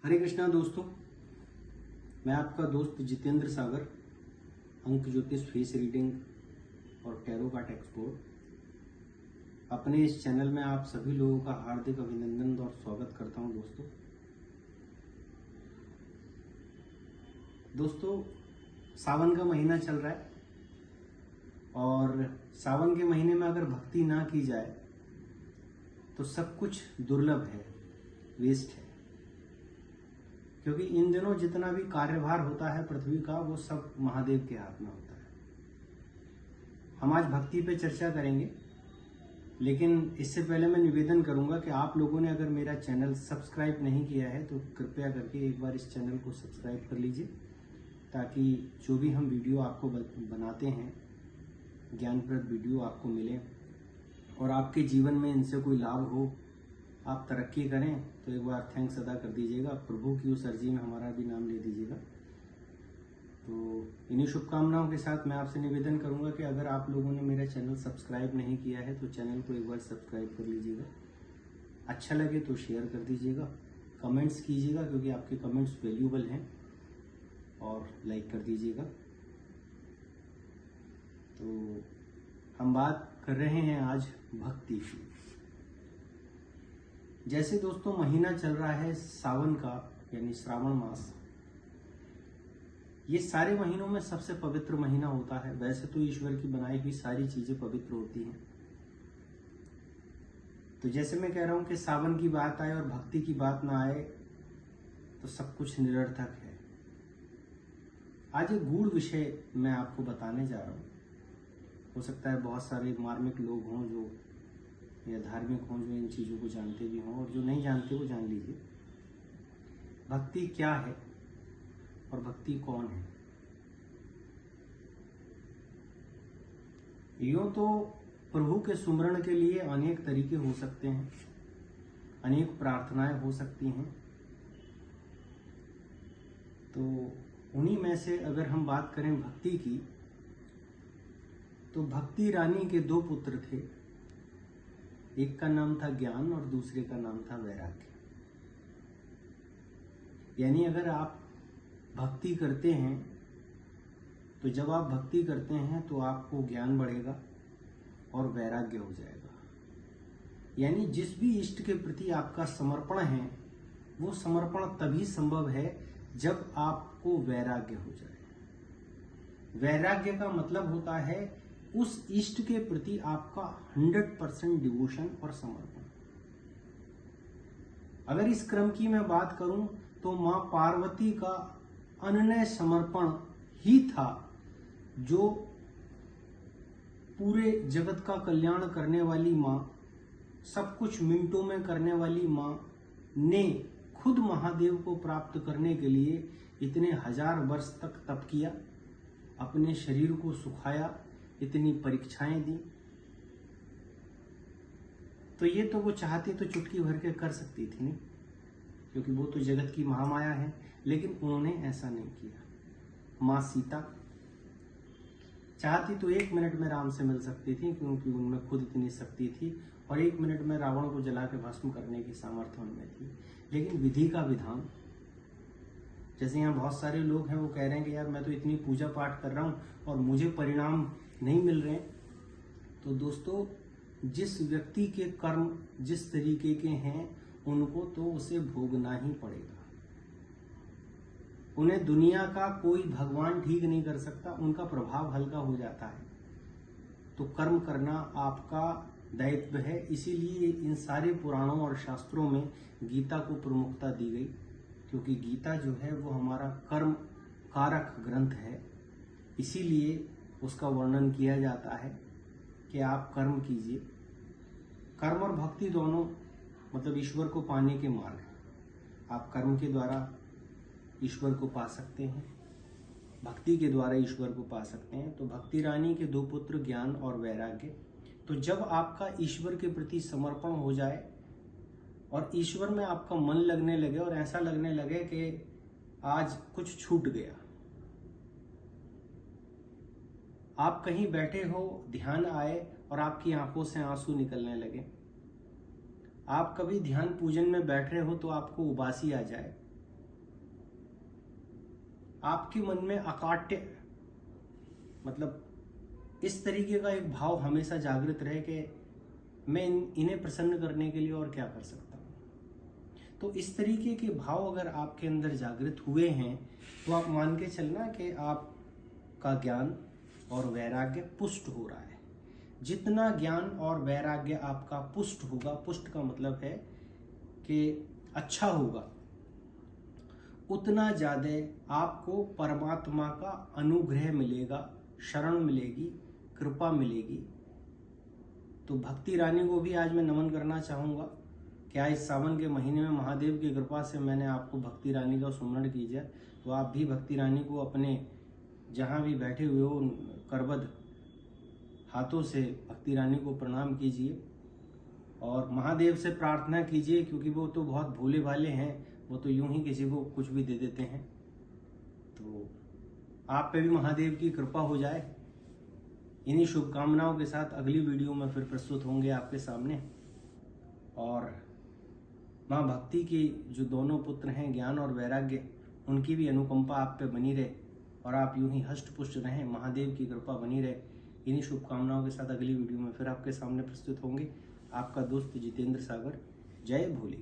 हरे कृष्णा दोस्तों, मैं आपका दोस्त जितेंद्र सागर, अंक ज्योतिष, फेस रीडिंग और टैरो कार्ड एक्सपर्ट। अपने इस चैनल में आप सभी लोगों का हार्दिक अभिनंदन और स्वागत करता हूं। दोस्तों सावन का महीना चल रहा है और सावन के महीने में अगर भक्ति ना की जाए तो सब कुछ दुर्लभ है, वेस्ट है। क्योंकि इन दिनों जितना भी कार्यभार होता है पृथ्वी का, वो सब महादेव के हाथ में होता है। हम आज भक्ति पे चर्चा करेंगे, लेकिन इससे पहले मैं निवेदन करूंगा कि आप लोगों ने अगर मेरा चैनल सब्सक्राइब नहीं किया है तो कृपया करके एक बार इस चैनल को सब्सक्राइब कर लीजिए, ताकि जो भी हम वीडियो आपको बनाते हैं, ज्ञानप्रद वीडियो आपको मिले और आपके जीवन में इनसे कोई लाभ हो, आप तरक्की करें। तो एक बार थैंक्स अदा कर दीजिएगा, प्रभु की उस अर्जी में हमारा भी नाम ले दीजिएगा। तो इन्हीं शुभकामनाओं के साथ मैं आपसे निवेदन करूंगा कि अगर आप लोगों ने मेरा चैनल सब्सक्राइब नहीं किया है तो चैनल को एक बार सब्सक्राइब कर लीजिएगा। अच्छा लगे तो शेयर कर दीजिएगा, कमेंट्स कीजिएगा क्योंकि आपके कमेंट्स वैल्यूबल हैं, और लाइक कर दीजिएगा। तो हम बात कर रहे हैं आज भक्ति की। जैसे दोस्तों महीना चल रहा है सावन का, यानी श्रावण मास। ये सारे महीनों में सबसे पवित्र महीना होता है। वैसे तो ईश्वर की बनाई हुई सारी चीजें पवित्र होती हैं। तो जैसे मैं कह रहा हूं कि सावन की बात आए और भक्ति की बात ना आए तो सब कुछ निरर्थक है। आज एक गूढ़ विषय मैं आपको बताने जा रहा हूं। हो सकता है बहुत सारे मार्मिक लोग हों जो, या धार्मिक हों जो इन चीजों को जानते भी हों, और जो नहीं जानते वो जान लीजिए। भक्ति क्या है और भक्ति कौन है। यूं तो प्रभु के सुमरण के लिए अनेक तरीके हो सकते हैं, अनेक प्रार्थनाएं हो सकती हैं। तो उन्हीं में से अगर हम बात करें भक्ति की, तो भक्ति रानी के दो पुत्र थे। एक का नाम था ज्ञान और दूसरे का नाम था वैराग्य। यानी अगर आप भक्ति करते हैं तो जब आप भक्ति करते हैं तो आपको ज्ञान बढ़ेगा और वैराग्य हो जाएगा। यानी जिस भी इष्ट के प्रति आपका समर्पण है, वो समर्पण तभी संभव है जब आपको वैराग्य हो जाए। वैराग्य का मतलब होता है उस इष्ट के प्रति आपका 100% डिवोशन और समर्पण। अगर इस क्रम की मैं बात करूं तो मां पार्वती का अनन्य समर्पण ही था जो पूरे जगत का कल्याण करने वाली मां, सब कुछ मिनटों में करने वाली मां ने खुद महादेव को प्राप्त करने के लिए इतने 1000 वर्ष तक तप किया, अपने शरीर को सुखाया, इतनी परीक्षाएं दी। तो ये तो वो चाहती तो चुटकी भर के कर सकती थी नहीं, क्योंकि वो तो जगत की महामाया है। लेकिन उन्होंने ऐसा नहीं किया। मां सीता चाहती तो 1 मिनट में राम से मिल सकती थी, क्योंकि उनमें खुद इतनी शक्ति थी, और 1 मिनट में रावण को जला के भस्म करने की सामर्थ्य उनमें थी। लेकिन विधि का विधान, जैसे यहाँ बहुत सारे लोग हैं वो कह रहे हैं कि यार मैं तो इतनी पूजा पाठ कर रहा हूँ और मुझे परिणाम नहीं मिल रहे। तो दोस्तों, जिस व्यक्ति के कर्म जिस तरीके के हैं उनको तो उसे भोगना ही पड़ेगा। उन्हें दुनिया का कोई भगवान ठीक नहीं कर सकता, उनका प्रभाव हल्का हो जाता है। तो कर्म करना आपका दायित्व है। इसीलिए इन सारे पुराणों और शास्त्रों में गीता को प्रमुखता दी गई, क्योंकि गीता जो है वो हमारा कर्म कारक ग्रंथ है। इसीलिए उसका वर्णन किया जाता है कि आप कर्म कीजिए। कर्म और भक्ति दोनों मतलब ईश्वर को पाने के मार्ग हैं। आप कर्म के द्वारा ईश्वर को पा सकते हैं, भक्ति के द्वारा ईश्वर को पा सकते हैं। तो भक्ति रानी के दो पुत्र ज्ञान और वैराग्य। तो जब आपका ईश्वर के प्रति समर्पण हो जाए और ईश्वर में आपका मन लगने लगे और ऐसा लगने लगे कि आज कुछ छूट गया, आप कहीं बैठे हो, ध्यान आए और आपकी आंखों से आंसू निकलने लगे, आप कभी ध्यान पूजन में बैठ रहे हो तो आपको उबासी आ जाए, आपके मन में अकाट्य मतलब इस तरीके का एक भाव हमेशा जागृत रहे कि मैं इन्हें प्रसन्न करने के लिए और क्या कर सकता हूँ। तो इस तरीके के भाव अगर आपके अंदर जागृत हुए हैं तो आप मान के चलना कि आपका ज्ञान और वैराग्य पुष्ट हो रहा है। जितना ज्ञान और वैराग्य आपका पुष्ट होगा, पुष्ट का मतलब है कि अच्छा होगा, उतना ज्यादा आपको परमात्मा का अनुग्रह मिलेगा, शरण मिलेगी, कृपा मिलेगी। तो भक्ति रानी को भी आज मैं नमन करना चाहूँगा कि आज सावन के महीने में महादेव की कृपा से मैंने आपको भक्ति रानी का सुमरण कीजिए। तो आप भी भक्ति रानी को अपने जहाँ भी बैठे हुए हो करबद्ध हाथों से भक्ति रानी को प्रणाम कीजिए और महादेव से प्रार्थना कीजिए, क्योंकि वो तो बहुत भोले भाले हैं, वो तो यूं ही किसी को कुछ भी दे देते हैं। तो आप पे भी महादेव की कृपा हो जाए। इन्हीं शुभकामनाओं के साथ अगली वीडियो में फिर प्रस्तुत होंगे आपके सामने। और माँ भक्ति की जो दोनों पुत्र हैं ज्ञान और वैराग्य, उनकी भी अनुकंपा आप पे बनी रहे और आप यूं ही हष्ट पुष्ट रहें, महादेव की कृपा बनी रहे। इन्हीं शुभकामनाओं के साथ अगली वीडियो में फिर आपके सामने प्रस्तुत होंगे। आपका दोस्त जितेंद्र सागर। जय भोले।